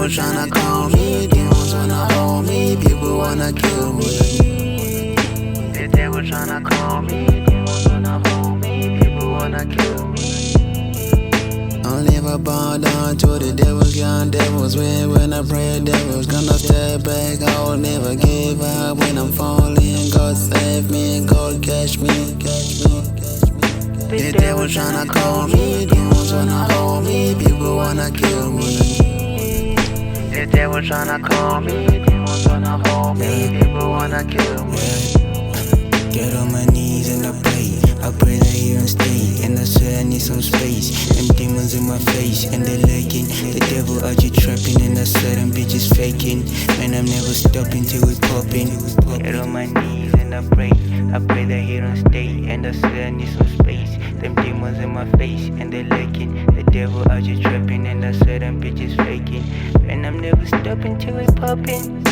devil tryna call me, demons wanna hold me, people wanna kill me. The devil tryna call me, demons wanna hold me, people wanna kill me. I'll never bow down to the devil's gun, devils win when I pray, devils gonna step back. I'll never give up when I'm falling. God save me, God catch me, catch me. The devil tryna call me, demons wanna hold me, people wanna kill me. The devil tryna call me, demons wanna hold me, people wanna kill me. Get on my knees and I pray that you don't stay. And I swear I need some space. Them demons in my face and they're lurking. The devil out you trapping and I swear them bitches faking. Man, I'm never stopping till we popping. Get on my knees and I pray that he don't stay. And I swear I need some space. Them demons in my face and they're lurking. The devil out you trapping and I swear them bitches faking. Man, I'm never stopping till we popping.